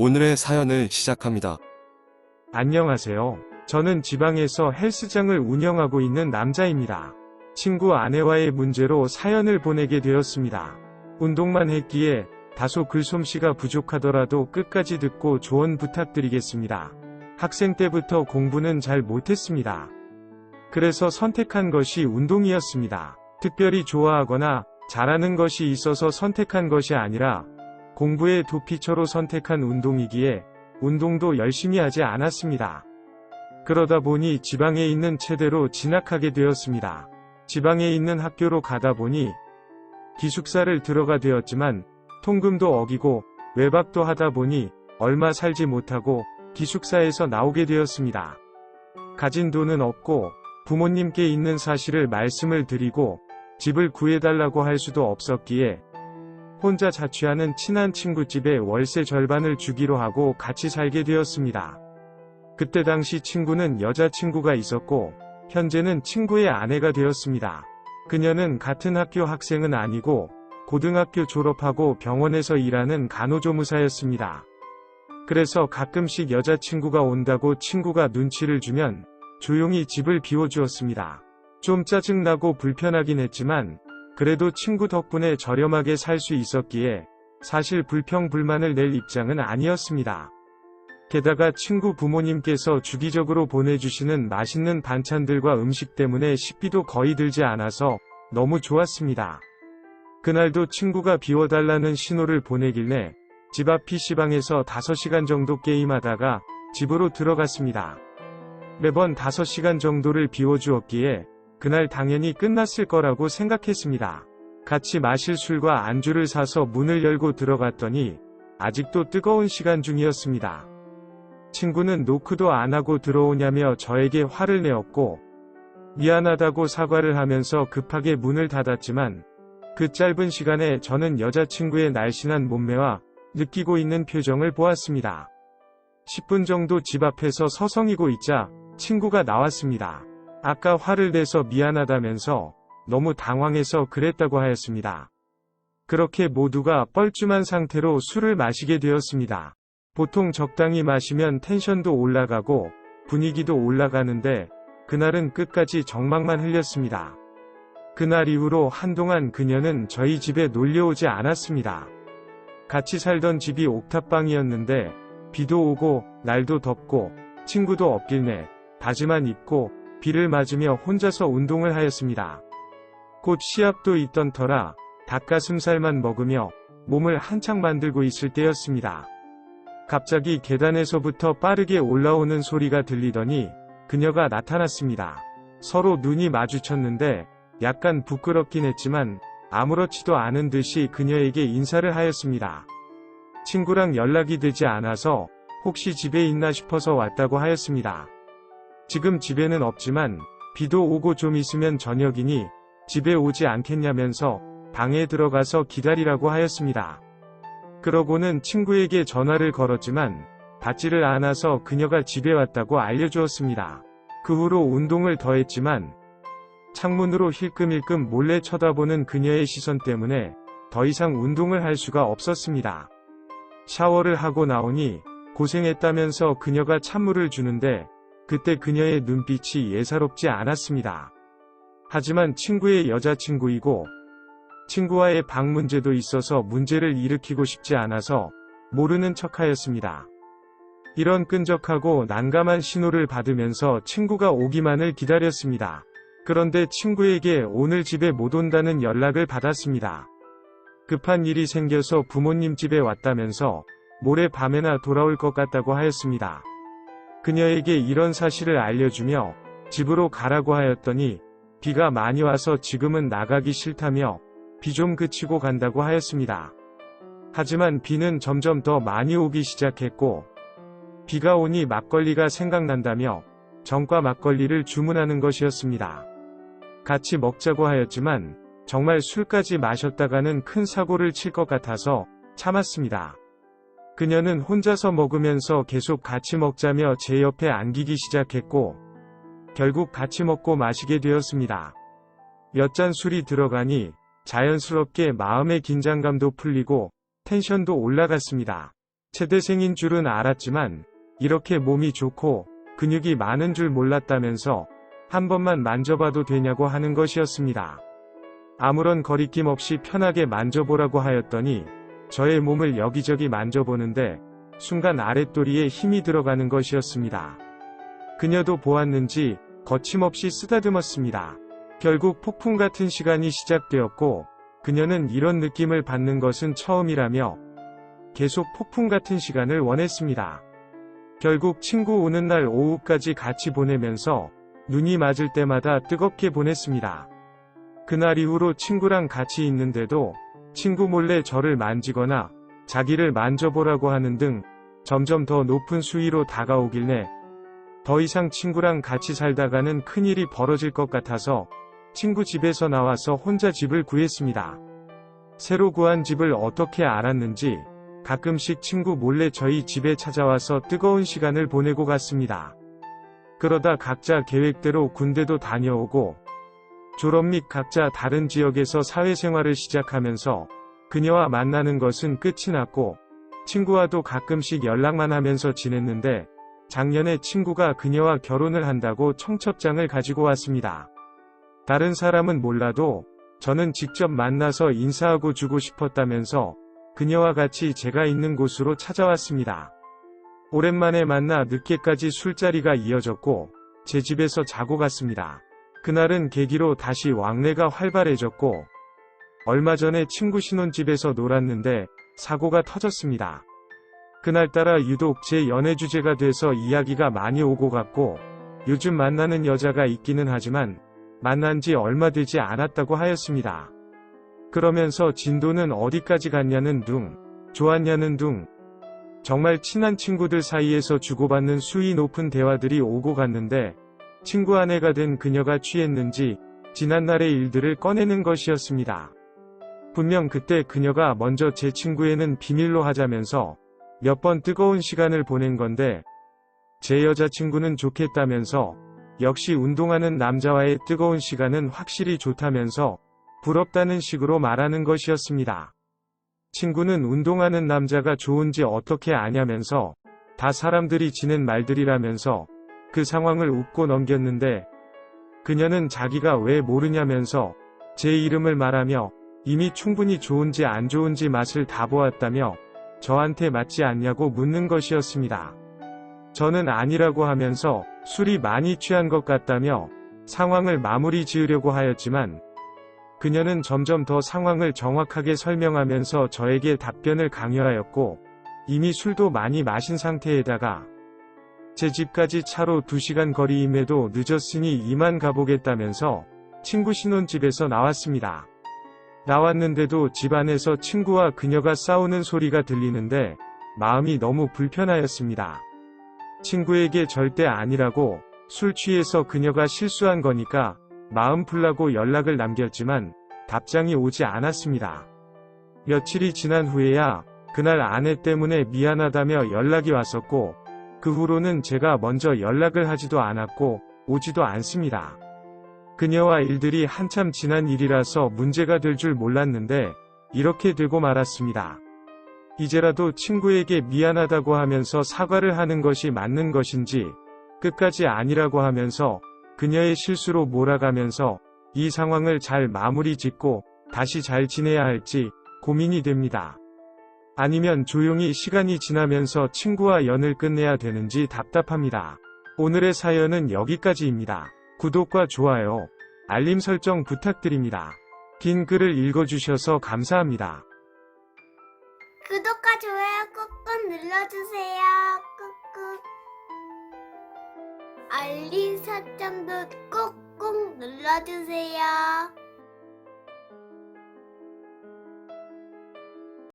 오늘의 사연을 시작합니다. 안녕하세요. 저는 지방에서 헬스장을 운영하고 있는 남자입니다. 친구 아내와의 문제로 사연을 보내게 되었습니다. 운동만 했기에 다소 글솜씨가 부족하더라도 끝까지 듣고 조언 부탁드리겠습니다. 학생 때부터 공부는 잘 못했습니다. 그래서 선택한 것이 운동이었습니다. 특별히 좋아하거나 잘하는 것이 있어서 선택한 것이 아니라 공부의 도피처로 선택한 운동이기에 운동도 열심히 하지 않았습니다. 그러다 보니 지방에 있는 체대로 진학하게 되었습니다. 지방에 있는 학교로 가다 보니 기숙사를 들어가 되었지만 통금도 어기고 외박도 하다 보니 얼마 살지 못하고 기숙사에서 나오게 되었습니다. 가진 돈은 없고 부모님께 있는 사실을 말씀을 드리고 집을 구해달라고 할 수도 없었기에 혼자 자취하는 친한 친구 집에 월세 절반을 주기로 하고 같이 살게 되었습니다. 그때 당시 친구는 여자친구가 있었고 현재는 친구의 아내가 되었습니다. 그녀는 같은 학교 학생은 아니고 고등학교 졸업하고 병원에서 일하는 간호조무사였습니다. 그래서 가끔씩 여자친구가 온다고 친구가 눈치를 주면 조용히 집을 비워주었습니다. 좀 짜증나고 불편하긴 했지만 그래도 친구 덕분에 저렴하게 살 수 있었기에 사실 불평불만을 낼 입장은 아니었습니다. 게다가 친구 부모님께서 주기적으로 보내주시는 맛있는 반찬들과 음식 때문에 식비도 거의 들지 않아서 너무 좋았습니다. 그날도 친구가 비워달라는 신호를 보내길래 집 앞 PC방에서 5시간 정도 게임하다가 집으로 들어갔습니다. 매번 5시간 정도를 비워주었기에 그날 당연히 끝났을 거라고 생각했습니다. 같이 마실 술과 안주를 사서 문을 열고 들어갔더니 아직도 뜨거운 시간 중이었습니다. 친구는 노크도 안 하고 들어오냐며 저에게 화를 내었고 미안하다고 사과를 하면서 급하게 문을 닫았지만 그 짧은 시간에 저는 여자친구의 날씬한 몸매와 느끼고 있는 표정을 보았습니다. 10분 정도 집 앞에서 서성이고 있자 친구가 나왔습니다. 아까 화를 내서 미안하다면서 너무 당황해서 그랬다고 하였습니다. 그렇게 모두가 뻘쭘한 상태로 술을 마시게 되었습니다. 보통 적당히 마시면 텐션도 올라가고 분위기도 올라가는데 그날은 끝까지 정막만 흘렸습니다. 그날 이후로 한동안 그녀는 저희 집에 놀려오지 않았습니다. 같이 살던 집이 옥탑방이었는데 비도 오고 날도 덥고 친구도 없길래 바지만 입고 비를 맞으며 혼자서 운동을 하였습니다. 곧 시합도 있던 터라 닭가슴살만 먹으며 몸을 한창 만들고 있을 때였습니다. 갑자기 계단에서부터 빠르게 올라오는 소리가 들리더니 그녀가 나타났습니다. 서로 눈이 마주쳤는데 약간 부끄럽긴 했지만 아무렇지도 않은 듯이 그녀에게 인사를 하였습니다. 친구랑 연락이 되지 않아서 혹시 집에 있나 싶어서 왔다고 하였습니다. 지금 집에는 없지만 비도 오고 좀 있으면 저녁이니 집에 오지 않겠냐면서 방에 들어가서 기다리라고 하였습니다. 그러고는 친구에게 전화를 걸었지만 받지를 않아서 그녀가 집에 왔다고 알려주었습니다. 그 후로 운동을 더 했지만 창문으로 힐끔힐끔 몰래 쳐다보는 그녀의 시선 때문에 더 이상 운동을 할 수가 없었습니다. 샤워를 하고 나오니 고생했다면서 그녀가 찬물을 주는데 그때 그녀의 눈빛이 예사롭지 않았습니다. 하지만 친구의 여자친구이고 친구와의 방 문제도 있어서 문제를 일으키고 싶지 않아서 모르는 척하였습니다. 이런 끈적하고 난감한 신호를 받으면서 친구가 오기만을 기다렸습니다. 그런데 친구에게 오늘 집에 못 온다는 연락을 받았습니다. 급한 일이 생겨서 부모님 집에 왔다면서 모레 밤에나 돌아올 것 같다고 하였습니다. 그녀에게 이런 사실을 알려주며 집으로 가라고 하였더니 비가 많이 와서 지금은 나가기 싫다며 비 좀 그치고 간다고 하였습니다. 하지만 비는 점점 더 많이 오기 시작했고 비가 오니 막걸리가 생각난다며 정과 막걸리를 주문하는 것이었습니다. 같이 먹자고 하였지만 정말 술까지 마셨다가는 큰 사고를 칠 것 같아서 참았습니다. 그녀는 혼자서 먹으면서 계속 같이 먹자며 제 옆에 안기기 시작했고 결국 같이 먹고 마시게 되었습니다. 몇 잔 술이 들어가니 자연스럽게 마음의 긴장감도 풀리고 텐션도 올라갔습니다. 체대생인 줄은 알았지만 이렇게 몸이 좋고 근육이 많은 줄 몰랐다면서 한 번만 만져봐도 되냐고 하는 것이었습니다. 아무런 거리낌 없이 편하게 만져보라고 하였더니 저의 몸을 여기저기 만져보는데 순간 아랫도리에 힘이 들어가는 것이었습니다. 그녀도 보았는지 거침없이 쓰다듬었습니다. 결국 폭풍 같은 시간이 시작되었고 그녀는 이런 느낌을 받는 것은 처음이라며 계속 폭풍 같은 시간을 원했습니다. 결국 친구 오는 날 오후까지 같이 보내면서 눈이 맞을 때마다 뜨겁게 보냈습니다. 그날 이후로 친구랑 같이 있는데도 친구 몰래 저를 만지거나 자기를 만져보라고 하는 등 점점 더 높은 수위로 다가오길래 더 이상 친구랑 같이 살다가는 큰일이 벌어질 것 같아서 친구 집에서 나와서 혼자 집을 구했습니다. 새로 구한 집을 어떻게 알았는지 가끔씩 친구 몰래 저희 집에 찾아와서 뜨거운 시간을 보내고 갔습니다. 그러다 각자 계획대로 군대도 다녀오고 졸업 및 각자 다른 지역에서 사회생활을 시작하면서 그녀와 만나는 것은 끝이 났고 친구와도 가끔씩 연락만 하면서 지냈는데 작년에 친구가 그녀와 결혼을 한다고 청첩장을 가지고 왔습니다. 다른 사람은 몰라도 저는 직접 만나서 인사하고 주고 싶었다면서 그녀와 같이 제가 있는 곳으로 찾아왔습니다. 오랜만에 만나 늦게까지 술자리가 이어졌고 제 집에서 자고 갔습니다. 그날은 계기로 다시 왕래가 활발해졌고 얼마 전에 친구 신혼집에서 놀았는데 사고가 터졌습니다. 그날따라 유독 제 연애 주제가 돼서 이야기가 많이 오고 갔고 요즘 만나는 여자가 있기는 하지만 만난 지 얼마 되지 않았다고 하였습니다. 그러면서 진도는 어디까지 갔냐는 둥, 좋았냐는 둥, 정말 친한 친구들 사이에서 주고받는 수위 높은 대화들이 오고 갔는데 친구 아내가 된 그녀가 취했는지 지난날의 일들을 꺼내는 것이었습니다. 분명 그때 그녀가 먼저 제 친구에는 비밀로 하자면서 몇 번 뜨거운 시간을 보낸 건데 제 여자친구는 좋겠다면서 역시 운동하는 남자와의 뜨거운 시간은 확실히 좋다면서 부럽다는 식으로 말하는 것이었습니다. 친구는 운동하는 남자가 좋은지 어떻게 아냐면서 다 사람들이 지는 말들이라면서 그 상황을 웃고 넘겼는데 그녀는 자기가 왜 모르냐면서 제 이름을 말하며 이미 충분히 좋은지 안 좋은지 맛을 다 보았다며 저한테 맞지 않냐고 묻는 것이었습니다. 저는 아니라고 하면서 술이 많이 취한 것 같다며 상황을 마무리 지으려고 하였지만 그녀는 점점 더 상황을 정확하게 설명하면서 저에게 답변을 강요하였고 이미 술도 많이 마신 상태에다가 제 집까지 차로 2시간 거리임에도 늦었으니 이만 가보겠다면서 친구 신혼집에서 나왔습니다. 나왔는데도 집 안에서 친구와 그녀가 싸우는 소리가 들리는데 마음이 너무 불편하였습니다. 친구에게 절대 아니라고 술 취해서 그녀가 실수한 거니까 마음 풀라고 연락을 남겼지만 답장이 오지 않았습니다. 며칠이 지난 후에야 그날 아내 때문에 미안하다며 연락이 왔었고 그 후로는 제가 먼저 연락을 하지도 않았고 오지도 않습니다. 그녀와 일들이 한참 지난 일이라서 문제가 될 줄 몰랐는데 이렇게 되고 말았습니다. 이제라도 친구에게 미안하다고 하면서 사과를 하는 것이 맞는 것인지 끝까지 아니라고 하면서 그녀의 실수로 몰아가면서 이 상황을 잘 마무리 짓고 다시 잘 지내야 할지 고민이 됩니다. 아니면 조용히 시간이 지나면서 친구와 연을 끝내야 되는지 답답합니다. 오늘의 사연은 여기까지입니다. 구독과 좋아요, 알림 설정 부탁드립니다. 긴 글을 읽어주셔서 감사합니다. 구독과 좋아요 꾹꾹 눌러주세요. 꾹꾹. 알림 설정도 꾹꾹 눌러주세요.